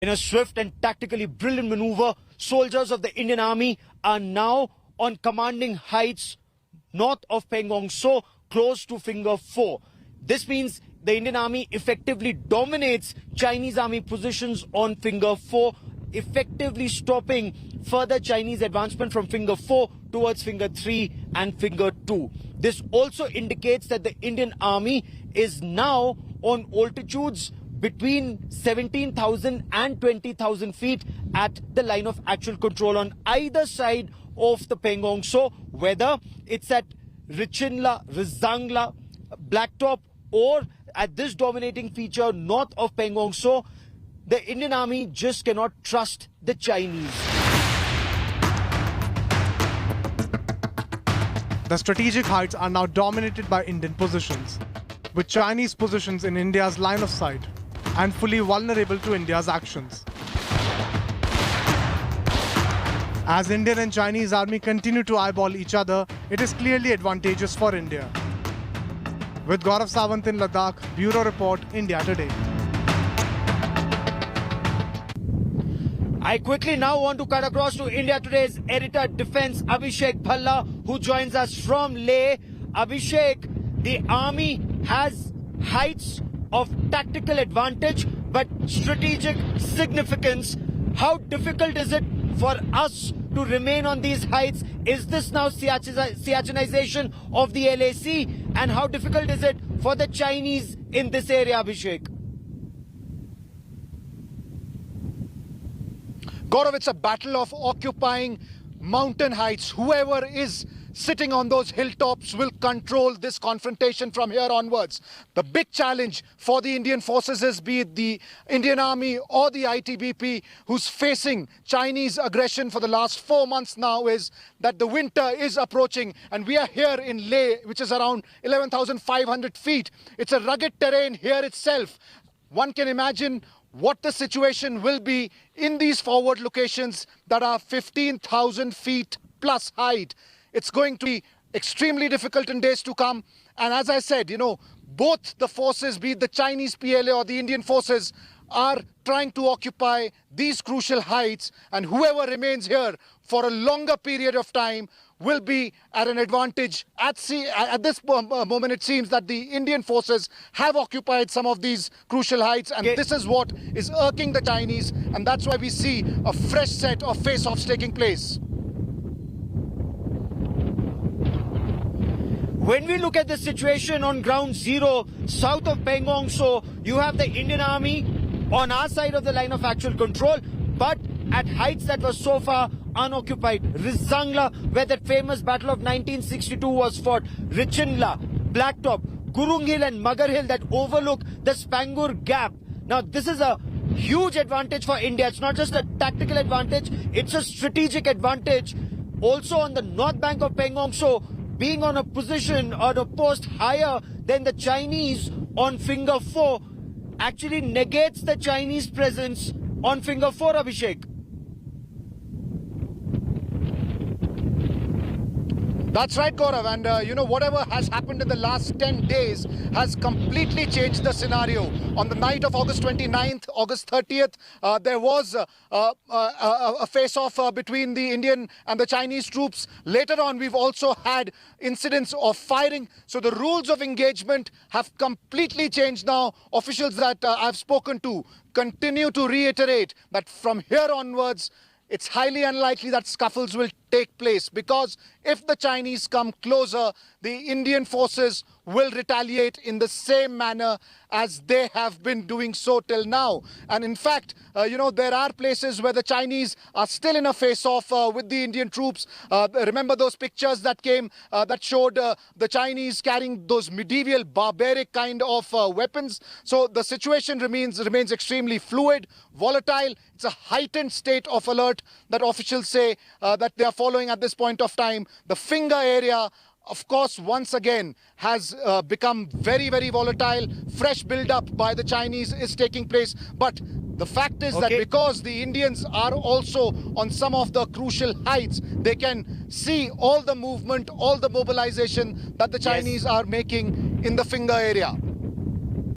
In a swift and tactically brilliant maneuver, soldiers of the Indian Army are now on commanding heights north of Pangong So, close to Finger 4. This means the Indian Army effectively dominates Chinese Army positions on Finger 4, effectively stopping further Chinese advancement from Finger 4 towards Finger 3 and Finger 2. This also indicates that the Indian Army is now on altitudes between 17,000 and 20,000 feet at the line of actual control on either side of the Pangong So, whether it's at Richinla, Rizangla, Blacktop, or at this dominating feature north of Pangong So, the Indian Army just cannot trust the Chinese. The strategic heights are now dominated by Indian positions, with Chinese positions in India's line of sight and fully vulnerable to India's actions. As Indian and Chinese army continue to eyeball each other, it is clearly advantageous for India. With Gaurav Sawant in Ladakh, Bureau Report, India Today. I quickly now want to cut across to India Today's editor defense Abhishek Bhalla, who joins us from Leh. Abhishek, the army has heights of tactical advantage but strategic significance. How difficult is it for us to remain on these heights? Is this now Siacinization of the LAC? And how difficult is it for the Chinese in this area, Abhishek? Gaurav, it's a battle of occupying mountain heights. Whoever is sitting on those hilltops will control this confrontation from here onwards. The big challenge for the Indian forces is, be it the Indian Army or the ITBP, who's facing Chinese aggression for the last 4 months now, is that the winter is approaching, and we are here in Leh, which is around 11,500 feet. It's a rugged terrain here itself. One can imagine what the situation will be in these forward locations that are 15,000 feet plus height. It's going to be extremely difficult in days to come. And as I said, both the forces, be it the Chinese PLA or the Indian forces, are trying to occupy these crucial heights. And whoever remains here for a longer period of time will be at an advantage. At this moment, it seems that the Indian forces have occupied some of these crucial heights, and this is what is irking the Chinese, and that's why we see a fresh set of face-offs taking place. When we look at the situation on ground zero, south of Pangong So, you have the Indian Army on our side of the line of actual control, but at heights that were so far unoccupied. Rizangla, where that famous battle of 1962 was fought. Richinla, Blacktop, Gurung Hill and Magar Hill that overlook the Spangur Gap. Now, this is a huge advantage for India. It's not just a tactical advantage, it's a strategic advantage. Also on the north bank of Pangong So, being on a position or a post higher than the Chinese on Finger 4 actually negates the Chinese presence on Finger 4, Abhishek. That's right, Gaurav. And, whatever has happened in the last 10 days has completely changed the scenario. On the night of August 29th, August 30th, there was a face-off between the Indian and the Chinese troops. Later on, we've also had incidents of firing. So the rules of engagement have completely changed now. Officials that I've spoken to continue to reiterate that from here onwards, it's highly unlikely that scuffles will take place, because if the Chinese come closer, the Indian forces will retaliate in the same manner as they have been doing so till now. And in fact, there are places where the Chinese are still in a face-off with the Indian troops. Remember those pictures that came that showed the Chinese carrying those medieval, barbaric kind of weapons. So the situation remains extremely fluid, volatile. It's a heightened state of alert that officials say that they are following at this point of time. The Finger area, of course, once again has become very, very volatile. Fresh build-up by the Chinese is taking place. But the fact is that because the Indians are also on some of the crucial heights, they can see all the movement, all the mobilization that the Chinese are making in the Finger area.